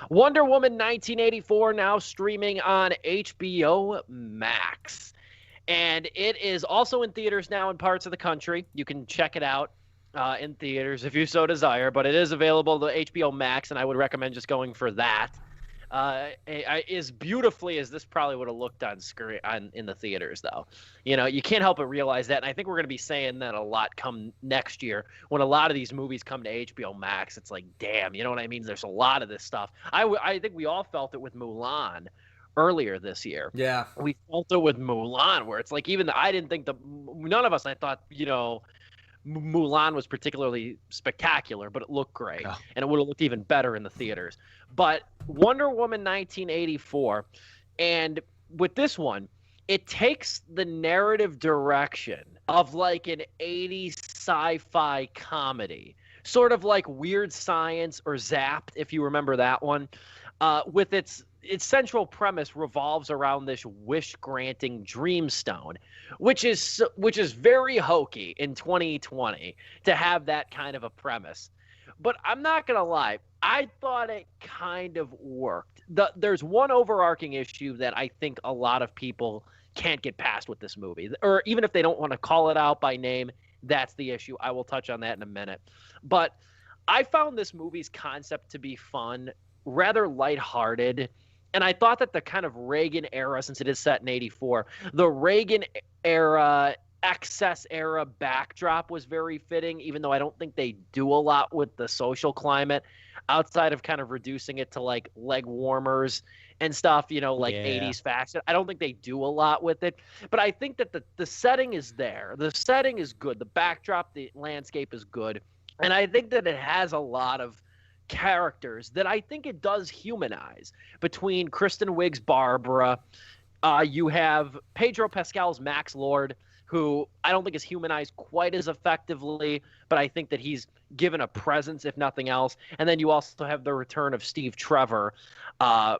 Wonder Woman 1984 now streaming on HBO Max. And it is also in theaters now in parts of the country. You can check it out in theaters if you so desire, but it is available to HBO Max, and I would recommend just going for that. As beautifully as this probably would have looked on screen in the theaters, though, you can't help but realize that. And I think we're going to be saying that a lot come next year when a lot of these movies come to HBO Max. It's like, damn, you know what I mean? There's a lot of this stuff. I think we all felt it with Mulan earlier this year. Yeah. We felt it with Mulan, where it's like I didn't think none of us. I thought Mulan was particularly spectacular, but it looked great, and it would have looked even better in the theaters. But Wonder Woman 1984, and with this one, it takes the narrative direction of like an 80s sci-fi comedy, sort of like Weird Science or Zapped, if you remember that one, with its central premise revolves around this wish-granting dreamstone, which is very hokey in 2020 to have that kind of a premise. But I'm not going to lie, I thought it kind of worked. There's one overarching issue that I think a lot of people can't get past with this movie, or even if they don't want to call it out by name, that's the issue. I will touch on that in a minute. But I found this movie's concept to be fun, rather lighthearted. And I thought that the kind of Reagan era, since it is set in 84, the Reagan era, excess era backdrop was very fitting, even though I don't think they do a lot with the social climate outside of kind of reducing it to like leg warmers and stuff, like 80s fashion. I don't think they do a lot with it. But I think that the setting is there. The setting is good. The backdrop, the landscape is good. And I think that it has a lot of characters that I think it does humanize. Between Kristen Wiig's Barbara, you have Pedro Pascal's Max Lord, who I don't think is humanized quite as effectively, but I think that he's given a presence, if nothing else. And then you also have the return of Steve Trevor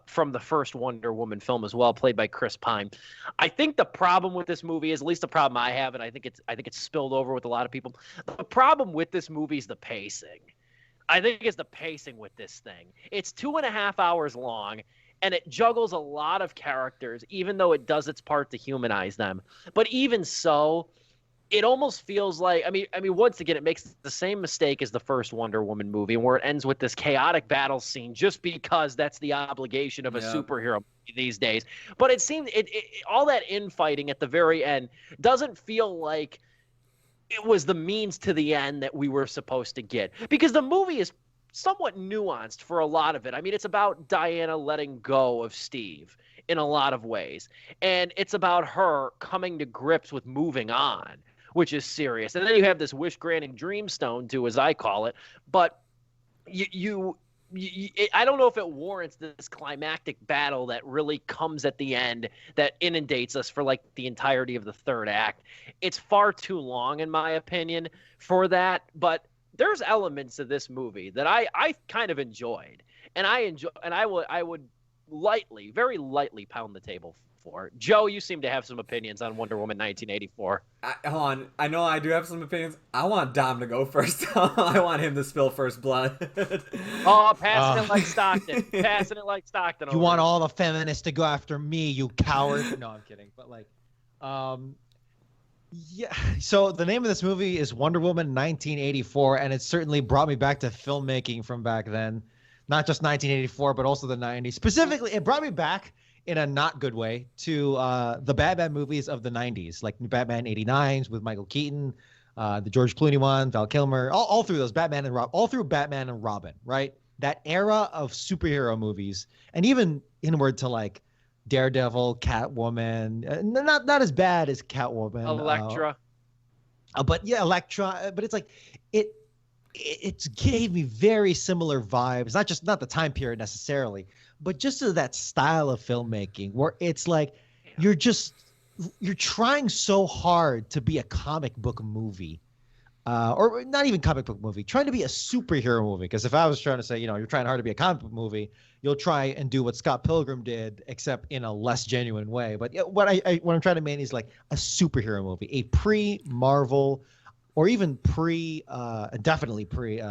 from the first Wonder Woman film as well, played by Chris Pine. I think the problem with this movie is, at least the problem I have, and I think it's spilled over with a lot of people. The problem with this movie is the pacing. I think it's the pacing with this thing. It's 2.5 hours long, and it juggles a lot of characters, even though it does its part to humanize them. But even so, it almost feels like, I mean, once again, it makes the same mistake as the first Wonder Woman movie, where it ends with this chaotic battle scene just because that's the obligation of a superhero movie these days. But it seems all that infighting at the very end doesn't feel like it was the means to the end that we were supposed to get, because the movie is somewhat nuanced for a lot of it. I mean, it's about Diana letting go of Steve in a lot of ways, and it's about her coming to grips with moving on, which is serious. And then you have this wish-granting dreamstone too, as I call it. But I don't know if it warrants this climactic battle that really comes at the end that inundates us for like the entirety of the third act. It's far too long, in my opinion, for that. But there's elements of this movie that I kind of enjoyed, and I would lightly, very lightly pound the table for. Joe, you seem to have some opinions on Wonder Woman 1984. Hold on. I know I do have some opinions. I want Dom to go first. I want him to spill first blood. Passing it like Stockton. Passing it like Stockton. You want all the feminists to go after me, you coward. No, I'm kidding. But like, yeah. So the name of this movie is Wonder Woman 1984, and it certainly brought me back to filmmaking from back then. Not just 1984, but also the 90s. Specifically, it brought me back in a not good way to the Batman movies of the 90s, like Batman 89s with Michael Keaton, the George Clooney one, Val Kilmer, all through those all through Batman and Robin, right? That era of superhero movies, and even inward to like Daredevil, Catwoman, not as bad as Catwoman, Elektra. But yeah, Elektra. But it's like it gave me very similar vibes. Not the time period necessarily, but just to that style of filmmaking where it's like you're trying so hard to be a comic book movie, or not even comic book movie, trying to be a superhero movie. Because if I was trying to say, you're trying hard to be a comic book movie, you'll try and do what Scott Pilgrim did, except in a less genuine way. But what I'm trying to mean is like a superhero movie, a pre-Marvel, or even definitely pre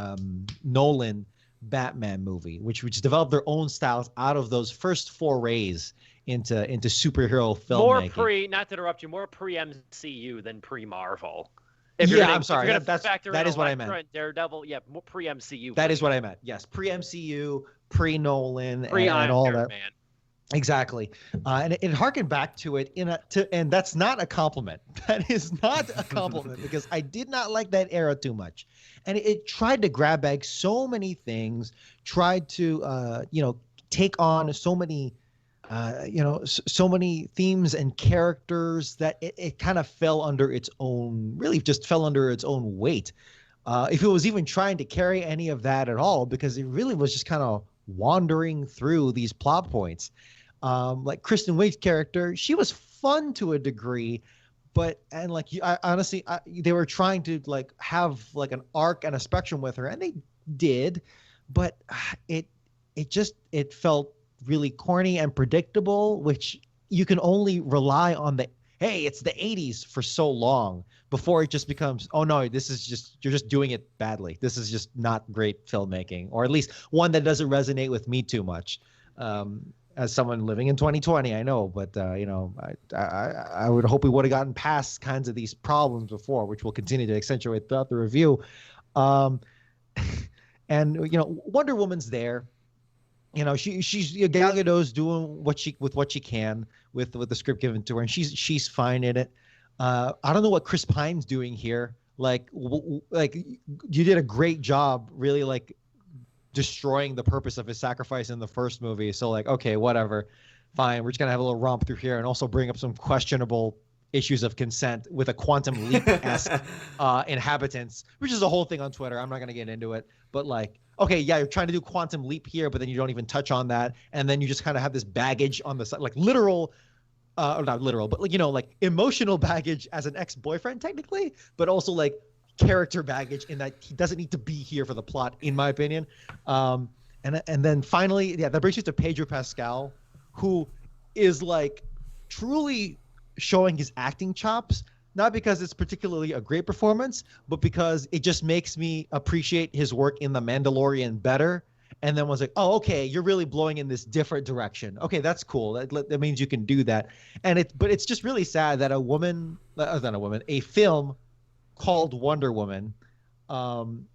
Nolan Batman movie, which developed their own styles out of those first forays into superhero filmmaking. Not to interrupt you, more pre-MCU than pre-Marvel. I'm sorry. If you're gonna factor that in is what I Elektra meant. and Daredevil, yeah, more pre-MCU. That is what I meant. Yes, pre-MCU, pre-Nolan, and all that. Man. Exactly, and it harkened back to it and that's not a compliment. That is not a compliment because I did not like that era too much, and it tried to grab bag so many things, tried to take on so many so many themes and characters that it kind of fell under its own, really just fell under its own weight. If it was even trying to carry any of that at all, because it really was just kind of wandering through these plot points. Like Kristen Wiig's character, she was fun to a degree, but honestly, they were trying to like have like an arc and a spectrum with her, and they did, but it felt really corny and predictable, which you can only rely on it's the 80s for so long before it just becomes, oh no, you're just doing it badly. This is just not great filmmaking, or at least one that doesn't resonate with me too much. As someone living in 2020, I know, but I would hope we would have gotten past kinds of these problems before, which we'll continue to accentuate throughout the review. And Wonder Woman's there. She's Gal Gadot's doing what she can with the script given to her, and she's fine in it. I don't know what Chris Pine's doing here. Like you did a great job, really, like destroying the purpose of his sacrifice in the first movie. So like, okay, whatever, fine. We're just gonna have a little romp through here and also bring up some questionable issues of consent with a Quantum Leap-esque inhabitants, which is a whole thing on Twitter. I'm not gonna get into it, but like, okay, yeah, you're trying to do Quantum Leap here, but then you don't even touch on that, and then you just kind of have this baggage on the side, like literal, not literal, but like emotional baggage as an ex-boyfriend technically, but also like character baggage in that he doesn't need to be here for the plot, in my opinion. And then finally, yeah, that brings you to Pedro Pascal, who is like truly showing his acting chops, not because it's particularly a great performance, but because it just makes me appreciate his work in The Mandalorian better. And then was like, oh, okay, you're really blowing in this different direction. Okay, that's cool. That means you can do that. But it's just really sad that a film called Wonder Woman, and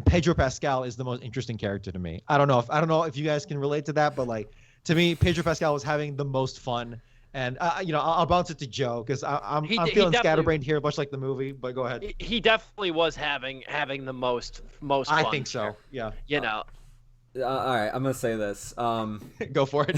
Pedro Pascal is the most interesting character to me. I don't know if you guys can relate to that, but like to me, Pedro Pascal was having the most fun. And I'll bounce it to Joe because I'm feeling scatterbrained here, much like the movie. But go ahead. He definitely was having the most fun. I think so. Yeah. All right, I'm gonna say this. Go for it.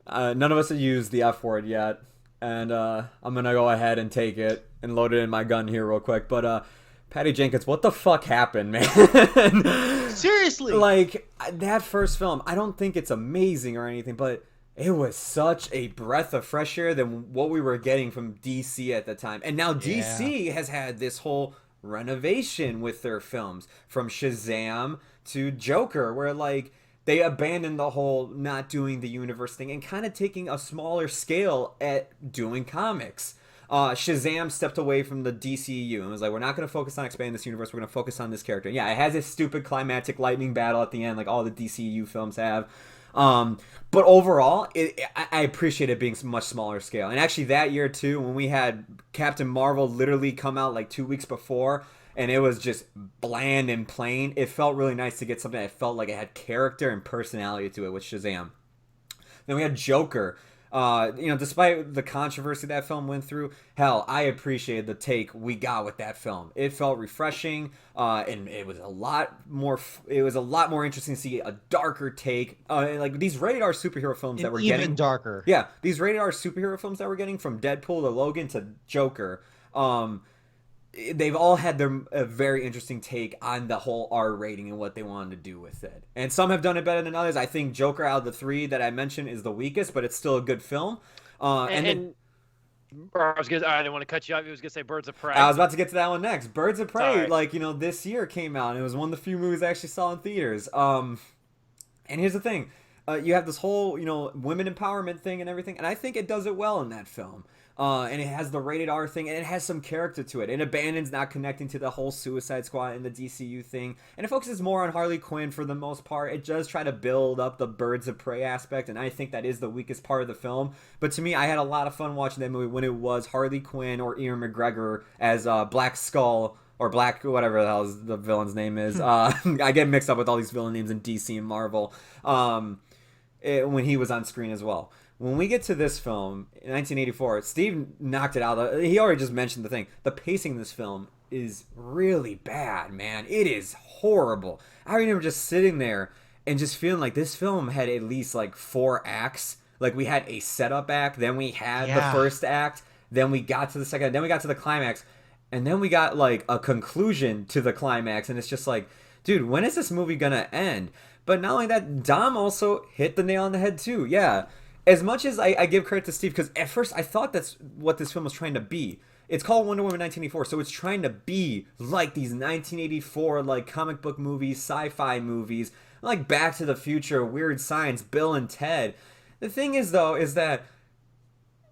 None of us have used the F word yet, and I'm gonna go ahead and take it and load it in my gun here real quick. But Patty Jenkins, what the fuck happened, man? Seriously. Like that first film, I don't think it's amazing or anything, but it was such a breath of fresh air than what we were getting from DC at the time. And now DC has had this whole renovation with their films, from Shazam to Joker, where like they abandoned the whole not doing the universe thing and kind of taking a smaller scale at doing comics. Shazam stepped away from the DCU and was like, we're not going to focus on expanding this universe, we're going to focus on this character. Yeah, it has this stupid climactic lightning battle at the end like all the DCU films have. But overall, I appreciate it being much smaller scale. And actually that year too, when we had Captain Marvel literally come out like 2 weeks before, and it was just bland and plain, it felt really nice to get something that felt like it had character and personality to it with Shazam. Then we had Joker. Despite the controversy that film went through, hell, I appreciated the take we got with that film. It felt refreshing, and it was a lot more interesting to see a darker take. Like these rated R superhero films that we're getting, even darker. Yeah, these rated R superhero films that we're getting, from Deadpool to Logan to Joker. They've all had a very interesting take on the whole R rating and what they wanted to do with it. And some have done it better than others. I think Joker, out of the three that I mentioned, is the weakest, but it's still a good film. I didn't want to cut you off. I was going to say Birds of Prey. I was about to get to that one next. Birds of Prey, this year came out, and it was one of the few movies I actually saw in theaters. And here's the thing. you have this whole, women empowerment thing and everything, and I think it does it well in that film. And it has the rated R thing, and it has some character to it. It abandons not connecting to the whole Suicide Squad and the DCU thing, and it focuses more on Harley Quinn for the most part. It does try to build up the Birds of Prey aspect, and I think that is the weakest part of the film. But to me, I had a lot of fun watching that movie when it was Harley Quinn or Ian McGregor as Black Skull, or Black, whatever the hell the villain's name is. I get mixed up with all these villain names in DC and Marvel. When he was on screen as well. When we get to this film, in 1984, Steve knocked it out. He already just mentioned the thing. The pacing in this film is really bad, man. It is horrible. I remember just sitting there and just feeling like this film had at least like 4 acts. Like we had a setup act, then we had the first act, then we got to the second, then we got to the climax, and then we got like a conclusion to the climax. And it's just like, dude, when is this movie gonna end? But not only that, Dom also hit the nail on the head too. Yeah. As much as I give credit to Steve, because at first I thought that's what this film was trying to be. It's called Wonder Woman 1984, so it's trying to be like these 1984 like comic book movies, sci-fi movies, like Back to the Future, Weird Science, Bill and Ted. The thing is, though, is that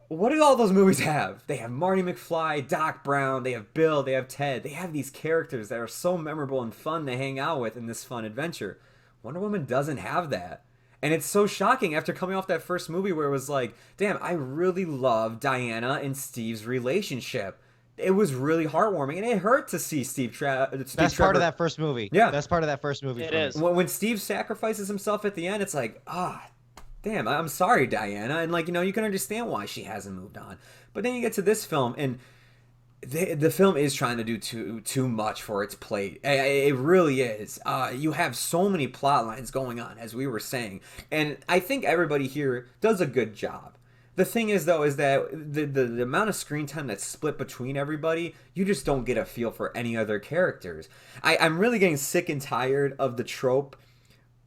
what do all those movies have? They have Marty McFly, Doc Brown, they have Bill, they have Ted. They have these characters that are so memorable and fun to hang out with in this fun adventure. Wonder Woman doesn't have that. And it's so shocking after coming off that first movie where it was like, damn, I really love Diana and Steve's relationship. It was really heartwarming, and it hurt to see Steve Trevor. Best part of that first movie. Yeah. Best part of that first movie. It is. When Steve sacrifices himself at the end, it's like, damn, I'm sorry, Diana. And, like, you can understand why she hasn't moved on. But then you get to this film, and the film is trying to do too much for its plate. It really is. You have so many plot lines going on, as we were saying, and I think everybody here does a good job. The thing is, though, is that the amount of screen time that's split between everybody, you just don't get a feel for any other characters. I'm really getting sick and tired of the trope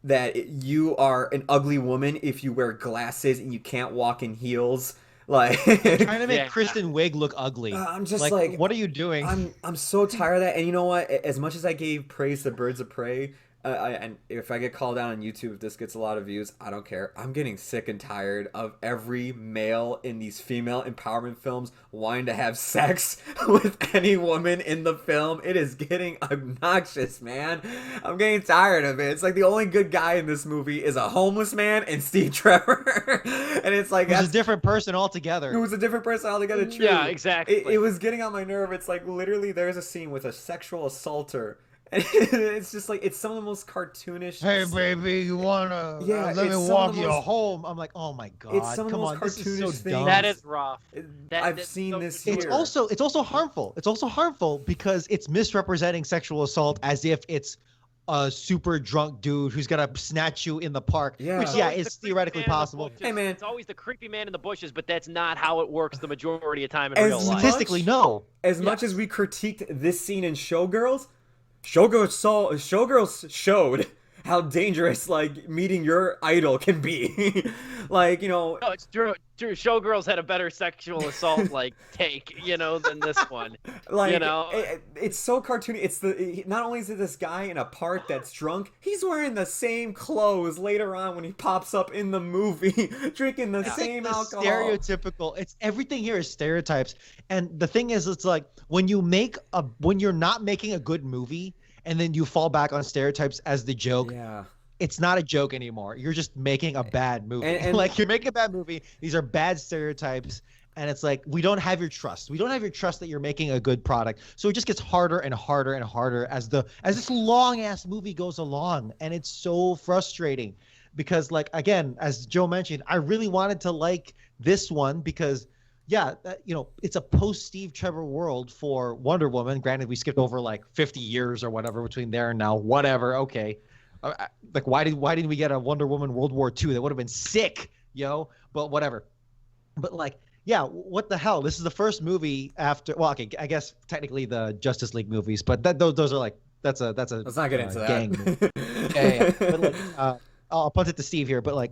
that you are an ugly woman if you wear glasses and you can't walk in heels. Like trying to make Kristen Wiig look ugly. I'm just like, what are you doing? I'm so tired of that. And you know what? As much as I gave praise to Birds of Prey, and if I get called out on YouTube, if this gets a lot of views, I don't care. I'm getting sick and tired of every male in these female empowerment films wanting to have sex with any woman in the film. It is getting obnoxious, man. I'm getting tired of it. It's like the only good guy in this movie is a homeless man and Steve Trevor. And it's like, it's a different person altogether. It was a different person altogether, true. Yeah, exactly. It was getting on my nerve. It's like literally there's a scene with a sexual assaulter. And it's just like, it's some of the most cartoonish. Hey, baby, you wanna let me walk you home? I'm like, oh my god, it's some of the most this is so cartoonish dumb. That is rough. I've seen this here. It's also harmful. It's also harmful because it's misrepresenting sexual assault as if it's a super drunk dude who's gonna snatch you in the park. Yeah. Which is theoretically possible. Hey man, it's always the creepy man in the bushes, but that's not how it works the majority of time in As real life. Statistically, no. As much as we critiqued this scene in Showgirls showed how dangerous like meeting your idol can be. Like, No, it's true. Showgirls had a better sexual assault like take, than this one. Like, it's so cartoony. It's not only is it this guy in a park that's drunk, he's wearing the same clothes later on when he pops up in the movie, drinking the same alcohol. Stereotypical. It's everything here is stereotypes. And the thing is, it's like when you're not making a good movie and then you fall back on stereotypes as the joke. Yeah. It's not a joke anymore. You're just making a bad movie. And like, you're making a bad movie. These are bad stereotypes. And it's like, we don't have your trust. We don't have your trust that you're making a good product. So it just gets harder and harder and harder as this long ass movie goes along. And it's so frustrating because, like, again, as Joe mentioned, I really wanted to like this one because it's a post Steve Trevor world for Wonder Woman. Granted, we skipped over like 50 years or whatever between there and now, whatever. Okay. Like, why didn't we get a Wonder Woman World War II? That would have been sick, but whatever. But like, yeah, what the hell? This is the first movie after, well, okay, I guess technically the Justice League movies, but those are like, that's a let's not get into gang that. yeah. But like, I'll punt it to Steve here, but like,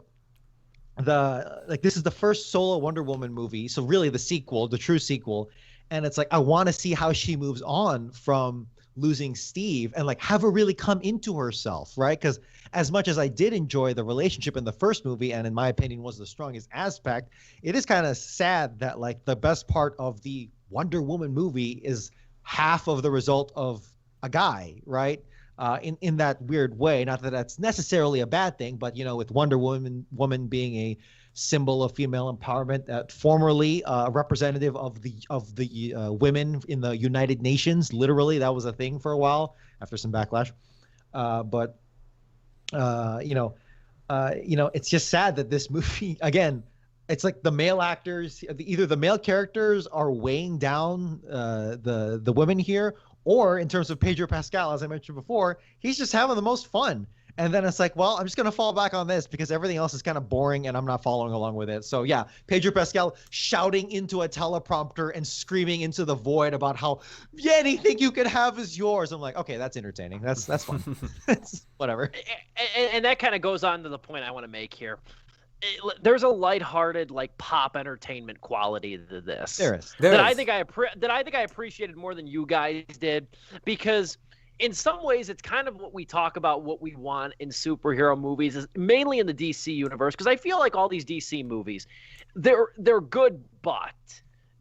this is the first solo Wonder Woman movie, so really the true sequel, and it's like I want to see how she moves on from losing Steve and like have her really come into herself, right? Because as much as I did enjoy the relationship in the first movie, and in my opinion was the strongest aspect, it is kind of sad that like the best part of the Wonder Woman movie is half of the result of a guy, right? In that weird way. Not that that's necessarily a bad thing, but with Wonder Woman being a symbol of female empowerment, formerly a representative of the women in the United Nations. Literally, that was a thing for a while after some backlash. But it's just sad that this movie again. It's like the male actors, either the male characters are weighing down the women here, or in terms of Pedro Pascal, as I mentioned before, he's just having the most fun. And then it's like, well, I'm just going to fall back on this because everything else is kind of boring and I'm not following along with it. So yeah, Pedro Pascal shouting into a teleprompter and screaming into the void about how anything you could have is yours. I'm like, okay, that's entertaining. That's fun. It's whatever. And that kind of goes on to the point I want to make here. There's a lighthearted, like pop entertainment quality to this. There is. I think I appreciated more than you guys did, because in some ways it's kind of what we talk about, what we want in superhero movies, is mainly in the DC universe, because I feel like all these DC movies, they're good, but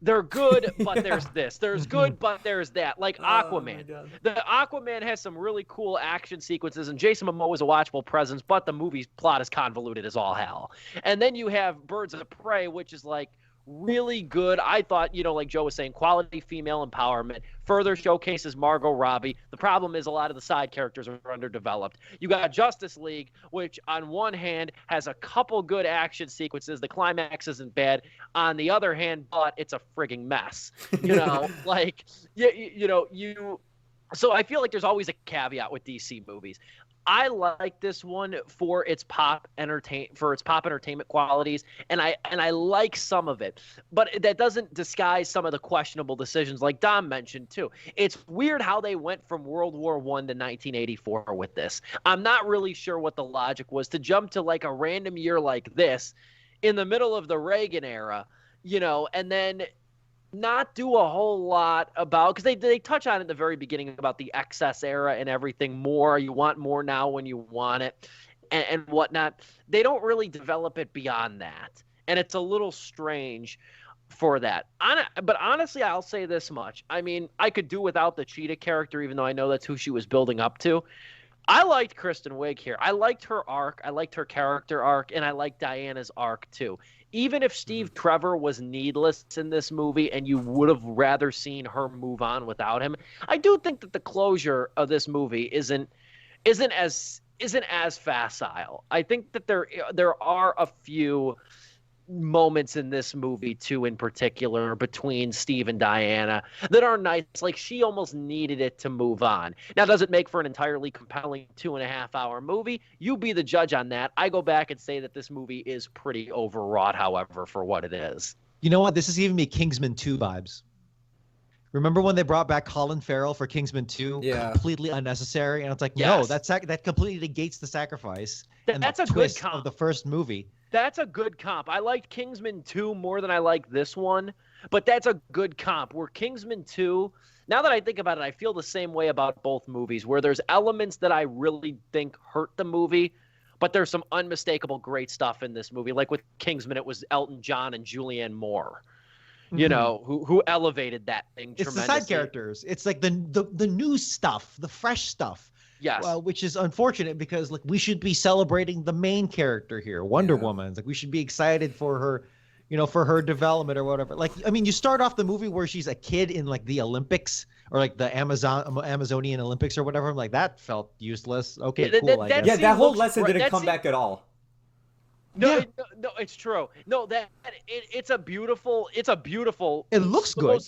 they're good, but there's this. There's good, but there's that. Like Aquaman. The Aquaman has some really cool action sequences, and Jason Momoa is a watchable presence, but the movie's plot is convoluted as all hell. And then you have Birds of Prey, which is like really good. I thought, like Joe was saying, quality female empowerment, further showcases Margot Robbie. The problem is a lot of the side characters are underdeveloped. You got Justice League, which on one hand has a couple good action sequences. The climax isn't bad. On the other hand, but it's a frigging mess. Like, so I feel like there's always a caveat with DC movies. I like this one for its pop entertainment qualities, and I like some of it, but that doesn't disguise some of the questionable decisions, like Dom mentioned too. It's weird how they went from World War I to 1984 with this. I'm not really sure what the logic was to jump to like a random year like this in the middle of the Reagan era, and then not do a whole lot about, because they touch on it at the very beginning about the excess era and everything more. You want more now when you want it and whatnot. They don't really develop it beyond that. And it's a little strange for that. But honestly, I'll say this much. I mean, I could do without the Cheetah character, even though I know that's who she was building up to. I liked Kristen Wiig here. I liked her arc. I liked her character arc. And I liked Diana's arc too. Even if Steve Trevor was needless in this movie and you would have rather seen her move on without him, I do think that the closure of this movie isn't as facile. I think that there are a few moments in this movie too, in particular between Steve and Diana, that are nice. Like, she almost needed it to move on. Now, does it make for an entirely compelling 2.5-hour movie? You be the judge on that. I go back and say that this movie is pretty overwrought, however, for what it is. You know what? This is giving me Kingsman 2 vibes. Remember when they brought back Colin Farrell for Kingsman 2? Yeah. Completely unnecessary. And it's like, yes. No, that completely negates the sacrifice and that's the a good twist comp of the first movie. That's a good comp. I liked Kingsman 2 more than I like this one, but that's a good comp. Where Kingsman 2, now that I think about it, I feel the same way about both movies, where there's elements that I really think hurt the movie, but there's some unmistakable great stuff in this movie. Like with Kingsman, it was Elton John and Julianne Moore, who elevated that thing tremendously. It's the side characters. It's like the new stuff, the fresh stuff. Yes. Which is unfortunate because like we should be celebrating the main character here, Wonder Woman. Like we should be excited for her, for her development or whatever. Like, I mean, you start off the movie where she's a kid in like the Olympics or like the Amazonian Olympics or whatever. I'm like, that felt useless. Okay, cool. That whole lesson didn't come back at all. No, it's true. No, it's a beautiful. It looks good.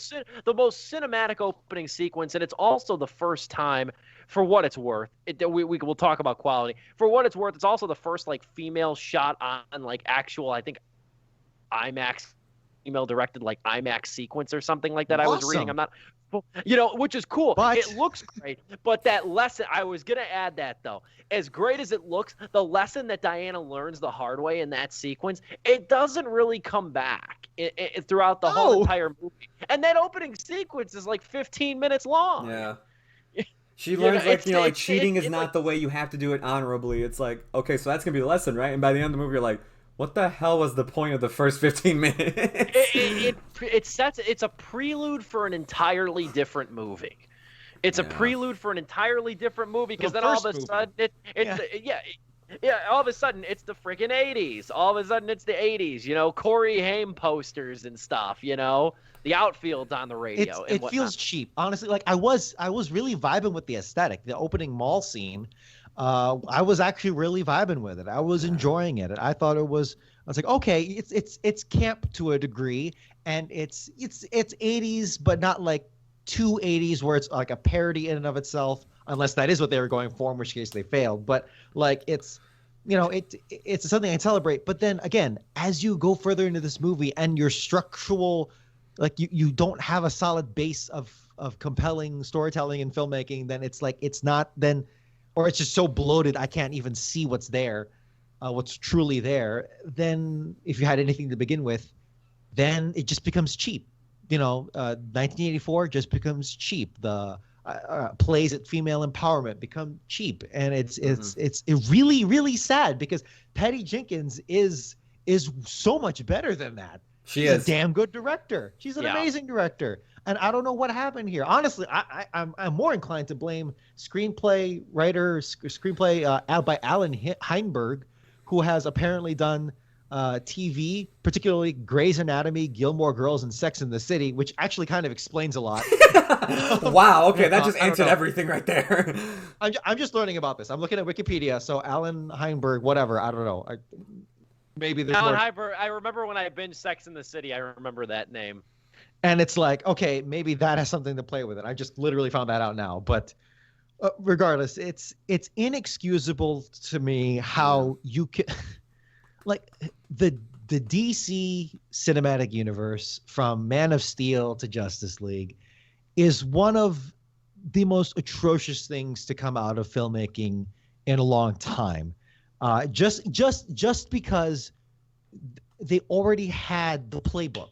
The most cinematic opening sequence, and it's also the first time, for what it's worth. We will talk about quality. For what it's worth, it's also the first like female shot on like actual, I think, IMAX, female directed like IMAX sequence or something like that. Awesome. I was reading. I'm not. Which is cool. But it looks great. But that lesson, I was going to add that, though. As great as it looks, the lesson that Diana learns the hard way in that sequence, it doesn't really come back throughout the whole entire movie. And that opening sequence is like 15 minutes long. Yeah. She learns like cheating is not the way you have to do it honorably. It's like, okay, so that's gonna be the lesson, right? And by the end of the movie, you're like, what the hell was the point of the first 15 minutes? It's a prelude for an entirely different movie. It's a prelude for an entirely different movie because then all of a sudden all of a sudden it's the freaking 80s. All of a sudden it's the 80s. You know, Corey Haim posters and stuff. You know, the outfield's on the radio. It feels cheap, honestly. Like I was really vibing with the aesthetic, the opening mall scene. I was actually really vibing with it. I was enjoying it. I thought I was like, okay, it's camp to a degree, and it's 80s, but not like too 80s where it's like a parody in and of itself, unless that is what they were going for, in which case they failed. But like it's something I celebrate. But then again, as you go further into this movie and your structural, like you don't have a solid base of compelling storytelling and filmmaking, then it's like it's not then. Or it's just so bloated I can't even see what's there, what's truly there. Then if you had anything to begin with, then it just becomes cheap. 1984 just becomes cheap. The plays at female empowerment become cheap, and it's really, really sad because Patty Jenkins is so much better than that. She's a damn good director. She's an amazing director. And I don't know what happened here. Honestly, I'm more inclined to blame screenplay by Alan Heinberg, who has apparently done TV, particularly Grey's Anatomy, Gilmore Girls, and Sex and the City, which actually kind of explains a lot. Wow. Okay, that just answered everything right there. I'm just learning about this. I'm looking at Wikipedia. So Alan Heinberg, whatever. I don't know. Maybe there's Alan Heinberg. I remember when I binged Sex and the City. I remember that name. And it's like, okay, maybe that has something to play with it. I just literally found that out now. But regardless, it's inexcusable to me how you can, like the DC cinematic universe, from Man of Steel to Justice League, is one of the most atrocious things to come out of filmmaking in a long time. Just because they already had the playbook.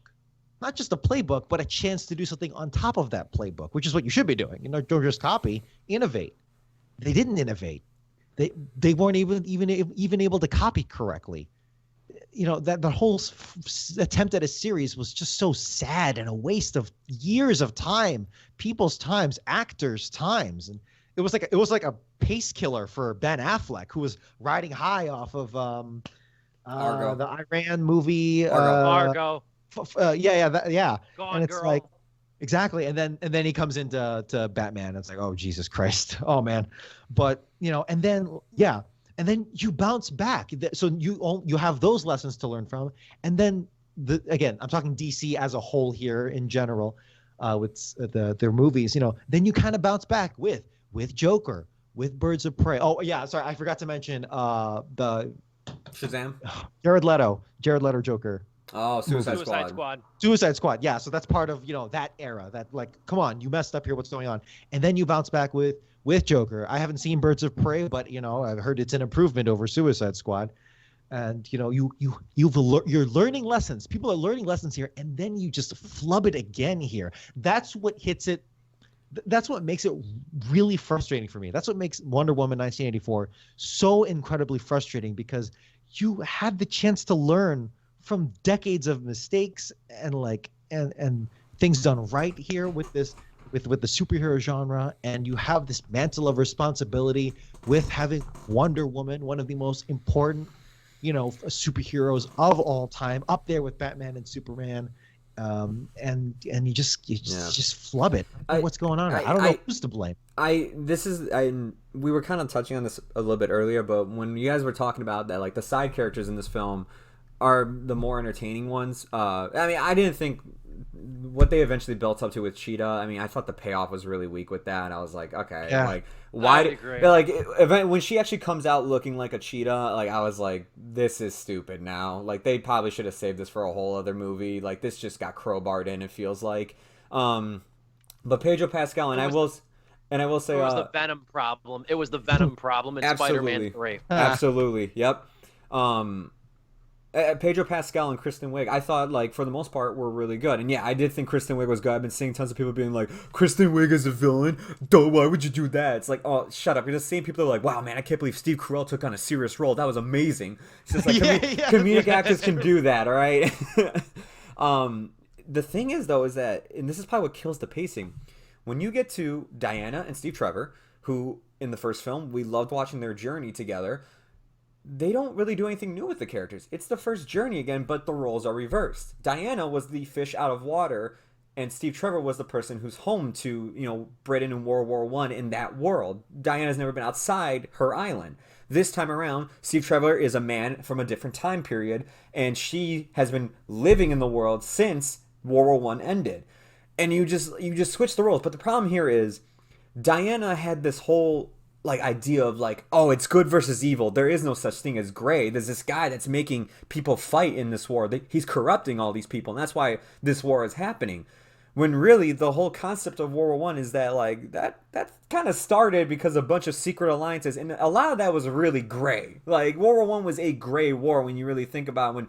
Not just a playbook, but a chance to do something on top of that playbook, which is what you should be doing. Don't just copy, innovate. They didn't innovate. They weren't even able to copy correctly. That the whole attempt at a series was just so sad and a waste of years of time, people's times, actors' times, and it was like a pace killer for Ben Affleck, who was riding high off of Argo. the Iran movie Argo. And it's girl. like exactly, and then he comes into Batman, and it's like, oh Jesus Christ, oh man. But and then you bounce back, so you have those lessons to learn from, and then again, I'm talking DC as a whole here in general, with their movies, then you kind of bounce back with Joker, with Birds of Prey. Oh yeah, sorry, I forgot to mention the Shazam, Jared Leto Joker. Oh, Suicide Squad. Suicide Squad. Yeah, so that's part of that era. That, like, come on, you messed up here. What's going on? And then you bounce back with Joker. I haven't seen Birds of Prey, but I've heard it's an improvement over Suicide Squad. And you're learning lessons. People are learning lessons here, and then you just flub it again here. That's what hits it. That's what makes it really frustrating for me. That's what makes Wonder Woman 1984 so incredibly frustrating, because you had the chance to learn from decades of mistakes and things done right here with the superhero genre, and you have this mantle of responsibility with having Wonder Woman, one of the most important superheroes of all time, up there with Batman and Superman, and you just flub it. What's going on? I don't know who's to blame. We were kind of touching on this a little bit earlier, but when you guys were talking about that, like, the side characters in this film are the more entertaining ones. I didn't think what they eventually built up to with Cheetah. I thought the payoff was really weak with that. I was like, okay, like, why? When she actually comes out looking like a cheetah, like, I was like, this is stupid now. Like, they probably should have saved this for a whole other movie. Like, this just got crowbarred in, it feels like. But Pedro Pascal, and I will say, it was the Venom problem. It was the Venom problem in Spider-Man 3. Absolutely, yep. Pedro Pascal and Kristen Wiig, I thought, like, for the most part, were really good. And yeah, I did think Kristen Wiig was good. I've been seeing tons of people being like, Kristen Wiig is a villain? Duh, why would you do that? It's like, oh, shut up. You're just seeing people that are like, wow, man, I can't believe Steve Carell took on a serious role. That was amazing. It's just like, comedic actors can do that, all right? The thing is, though, is that, and this is probably what kills the pacing, when you get to Diana and Steve Trevor, who, in the first film, we loved watching their journey together, they don't really do anything new with the characters. It's the first journey again, but the roles are reversed. Diana was the fish out of water, and Steve Trevor was the person who's home to, you know, Britain in World War I in that world. Diana's never been outside her island. This time around, Steve Trevor is a man from a different time period, and she has been living in the world since World War I ended. And you just switch the roles. But the problem here is Diana had this whole like idea of like, oh, it's good versus evil. There is no such thing as gray. There's this guy that's making people fight in this war. He's corrupting all these people, and that's why this war is happening. When really the whole concept of World War I is that like that kind of started because a bunch of secret alliances, and a lot of that was really gray. Like World War I was a gray war when you really think about when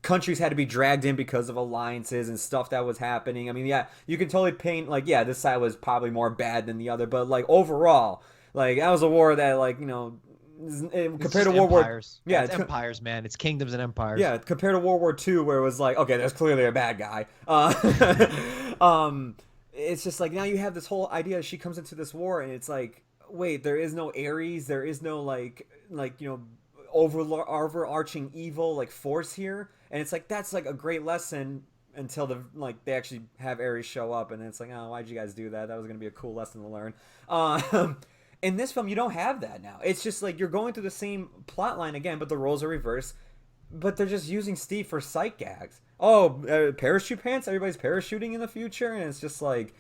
countries had to be dragged in because of alliances and stuff that was happening. I mean, yeah, you can totally paint like, yeah, this side was probably more bad than the other, but like overall, like that was a war that, like, you know, compared to World War, yeah, it's empires, man. It's kingdoms and empires. Yeah, compared to World War II, where it was like, okay, there's clearly a bad guy. It's just like now you have this whole idea. She comes into this war, and it's like, wait, there is no Ares, there is no like you know, overarching evil like force here, and it's like that's like a great lesson until they actually have Ares show up, and it's like, oh, why'd you guys do that? That was gonna be a cool lesson to learn. In this film, you don't have that now. It's just like you're going through the same plot line again, but the roles are reversed. But they're just using Steve for sight gags. Oh, parachute pants? Everybody's parachuting in the future? And it's just like,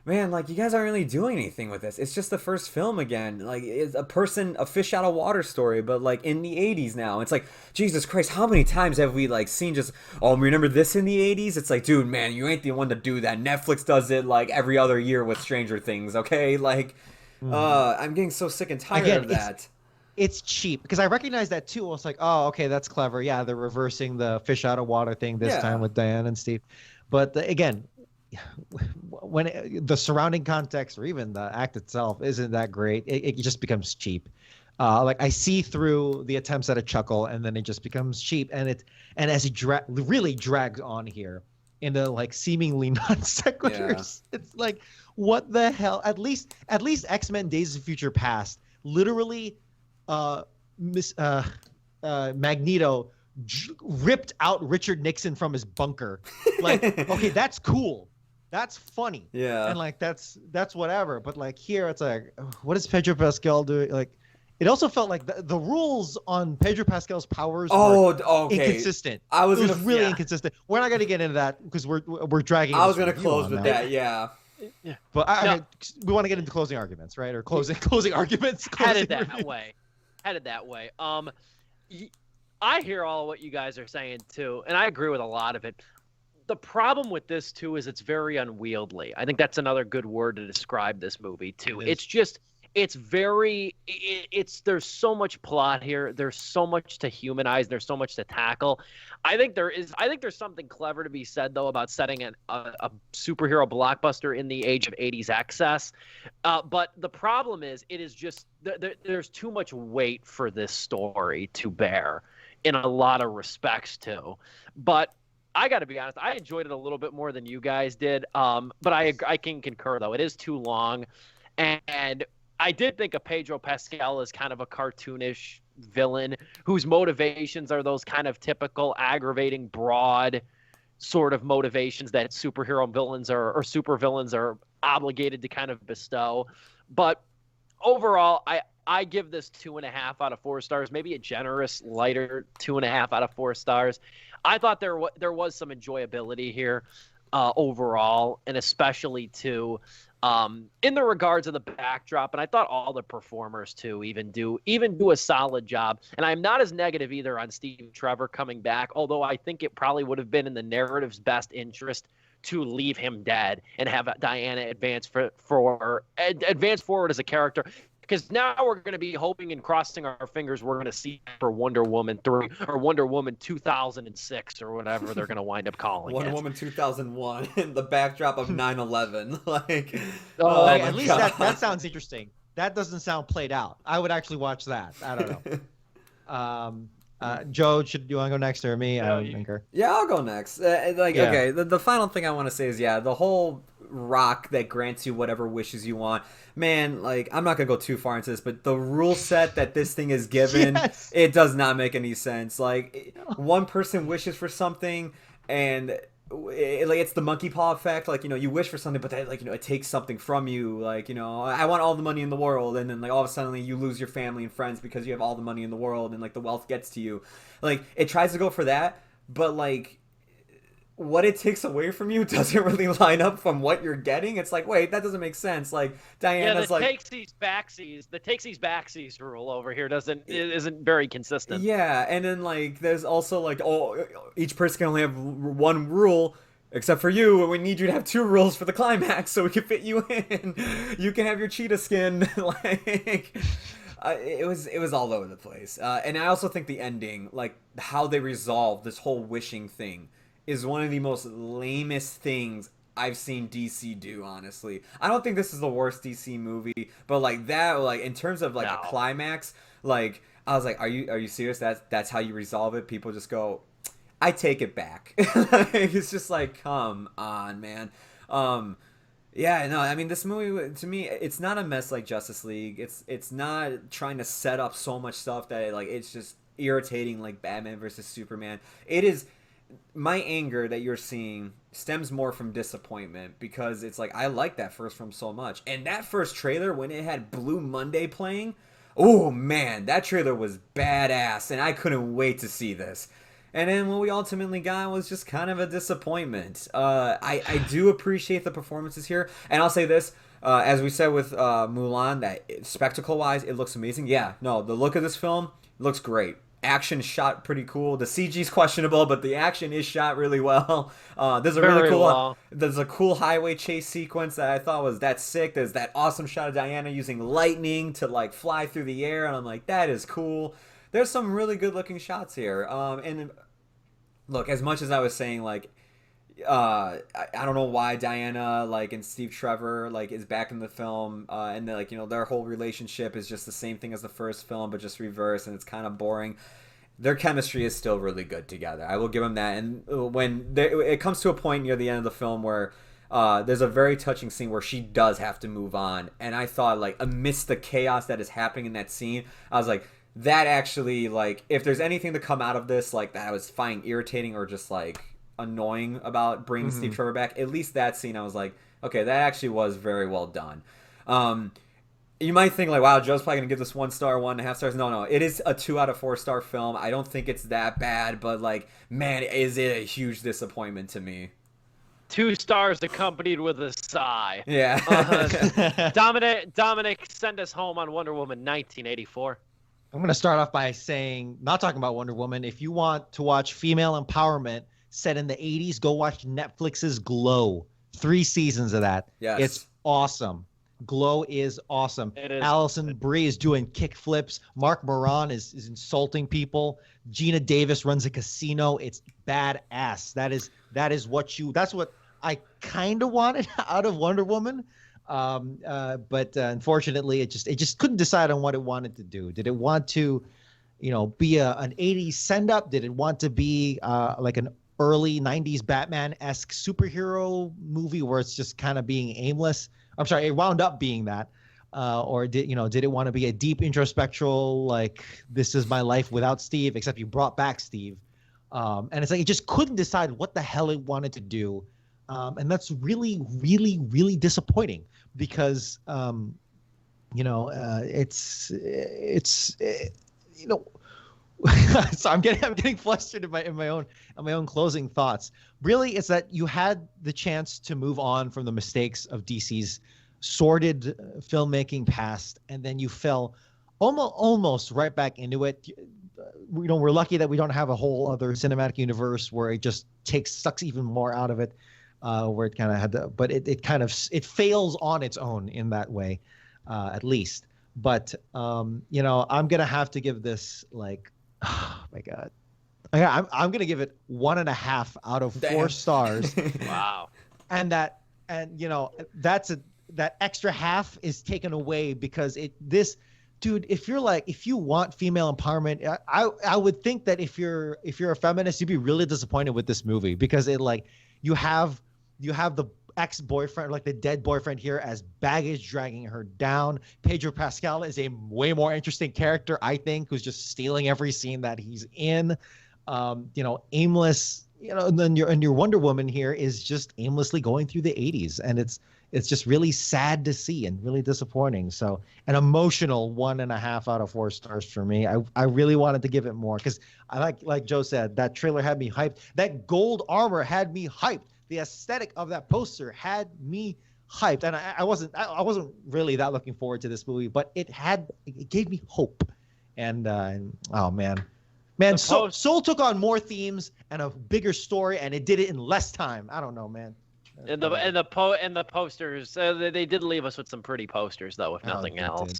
man, like, you guys aren't really doing anything with this. It's just the first film again. Like, it's a fish out of water story, but, like, in the 80s now. It's like, Jesus Christ, how many times have we, like, seen just, oh, remember this in the 80s? It's like, dude, man, you ain't the one to do that. Netflix does it, like, every other year with Stranger Things, okay? Like... I'm getting so sick and tired of that. It's cheap because I recognize that too. I was like, oh, okay, that's clever. Yeah, they're reversing the fish out of water thing this time with Diane and Steve. But again, when the surrounding context or even the act itself isn't that great, it just becomes cheap. Like I see through the attempts at a chuckle, and then it just becomes cheap. And as it really drags on here into like seemingly non sequiturs, it's like, what the hell? At least X-Men Days of Future Past, literally, Magneto ripped out Richard Nixon from his bunker. Like, okay, that's cool, that's funny, and like that's whatever. But like here, it's like, what is Pedro Pascal doing? Like, it also felt like the rules on Pedro Pascal's powers were inconsistent. It was really inconsistent. We're not going to get into that because we're dragging. I was going to close with that. Yeah. But we want to get into closing arguments, right? Or closing arguments. Headed that way. I hear all of what you guys are saying too, and I agree with a lot of it. The problem with this too is it's very unwieldy. I think that's another good word to describe this movie too. There's so much plot here. There's so much to humanize. There's so much to tackle. I think there's something clever to be said though about setting a superhero blockbuster in the age of 80s excess. But the problem is it is just there's too much weight for this story to bear in a lot of respects too. But I got to be honest, I enjoyed it a little bit more than you guys did. But I can concur though. It is too long, and I did think of Pedro Pascal as kind of a cartoonish villain whose motivations are those kind of typical aggravating, broad sort of motivations that superhero villains or super villains are obligated to kind of bestow. But overall, I give this 2.5 out of 4 stars, maybe a generous, lighter 2.5 out of 4 stars. I thought there was some enjoyability here overall, and especially too in the regards of the backdrop, and I thought all the performers too even do a solid job. And I'm not as negative either on Steve Trevor coming back, although I think it probably would have been in the narrative's best interest to leave him dead and have Diana advance forward as a character. Because now we're going to be hoping and crossing our fingers we're going to see for Wonder Woman 3 or Wonder Woman 2006 or whatever they're going to wind up calling Wonder it. Woman 2001 in the backdrop of 9/11. Like, at least that sounds interesting. That doesn't sound played out. I would actually watch that. I don't know. Joe, do you want to go next or me? Yeah, I'll go next. Okay, the final thing I want to say is, the whole rock that grants you whatever wishes you want. Man, like, I'm not going to go too far into this, but the rule set that this thing is given, it does not make any sense. Like, one person wishes for something, and it's the monkey paw effect. Like, you wish for something, but that, it takes something from you. Like, I want all the money in the world, and then, like, all of a sudden you lose your family and friends because you have all the money in the world, and, like, the wealth gets to you. Like, it tries to go for that, but, like, what it takes away from you doesn't really line up from what you're getting. It's like, wait, that doesn't make sense. Like, Diana's the takes these backsies rule over here isn't very consistent. Yeah, and then, like, there's also, like, each person can only have one rule, except for you. We need you to have 2 rules for the climax so we can fit you in. You can have your cheetah skin. Like, it was all over the place. And I also think the ending, like, how they resolve this whole wishing thing, is one of the most lamest things I've seen DC do, honestly. I don't think this is the worst DC movie, but, like, that, like, in terms of, like, a climax, like, I was like, are you serious? That's how you resolve it? People just go, I take it back. It's just like, come on, man. Yeah, no, I mean, this movie, to me, it's not a mess like Justice League. It's not trying to set up so much stuff that, like, it's just irritating, like Batman versus Superman. It is... My anger that you're seeing stems more from disappointment, because it's like, I like that first film so much, and that first trailer when it had Blue Monday playing, oh man, that trailer was badass, and I couldn't wait to see this. And then what we ultimately got was just kind of a disappointment. I do appreciate the performances here, and I'll say this, as we said with Mulan, that spectacle wise it looks amazing. Yeah, no, the look of this film looks great. Action shot pretty cool. The CG's questionable, but the action is shot really well. There's a cool highway chase sequence that I thought that's sick. There's that awesome shot of Diana using lightning to, like, fly through the air, and I'm like, that is cool. There's some really good looking shots here. And look, as much as I was saying, like, I don't know why Diana, like, and Steve Trevor, like, is back in the film, and like, their whole relationship is just the same thing as the first film, but just reversed, and it's kind of boring. Their chemistry is still really good together. I will give them that. And when it comes to a point near the end of the film where there's a very touching scene where she does have to move on, and I thought, like, amidst the chaos that is happening in that scene, I was like, that actually, like, if there's anything to come out of this, like, that I was finding irritating or just, like, annoying about bringing Steve Trevor back, at least that scene I was like, okay, that actually was very well done. You might think, like, wow, Joe's probably gonna give this 1 star, 1.5 stars. No, it is a 2 out of 4 star film. I don't think it's that bad, but, like, man, is it a huge disappointment to me. 2 stars accompanied with a sigh. Yeah. Dominic, send us home on Wonder Woman 1984. I'm going to start off by saying, not talking about Wonder Woman. If you want to watch female empowerment set in the 80s, go watch Netflix's Glow. 3 seasons of that. Yes. It's awesome. Glow is awesome. It is. Allison Brie is doing kick flips. Mark Moran is insulting people. Gina Davis runs a casino. It's badass. That's what I kind of wanted out of Wonder Woman. But unfortunately, it just couldn't decide on what it wanted to do. Did it want to, be an 80s send up? Did it want to be like an early 90s Batman-esque superhero movie where it's just kind of being aimless? I'm sorry, it wound up being that. Or did it want to be a deep introspectual, like, this is my life without Steve, except you brought back Steve. And it's like it just couldn't decide what the hell it wanted to do. And that's really, really, really disappointing because, so I'm getting flustered in my own closing thoughts. Really, it's that you had the chance to move on from the mistakes of DC's sordid filmmaking past, and then you fell almost right back into it. We're lucky that we don't have a whole other cinematic universe where it just sucks even more out of it, where it kind of had to, but it fails on its own in that way, at least. But you know, I'm gonna have to give this like, oh my god, I'm gonna give it 1.5 out of 4 stars. Wow. And you know, that extra half is taken away because dude, if you want female empowerment, I would think that if you're a feminist, you'd be really disappointed with this movie because it like you have the ex-boyfriend, like the dead boyfriend here, as baggage dragging her down. Pedro Pascal is a way more interesting character, I think, who's just stealing every scene that he's in. You know, aimless. You know, and then your Wonder Woman here is just aimlessly going through the 80s, and it's just really sad to see and really disappointing. So an emotional 1.5 out of 4 stars for me. I really wanted to give it more because I like Joe said, that trailer had me hyped. That gold armor had me hyped. The aesthetic of that poster had me hyped, and I wasn't really that looking forward to this movie, but it gave me hope. And oh man, Soul took on more themes and a bigger story, and it did it in less time. I don't know, man. And the posters, they did leave us with some pretty posters though, if nothing else.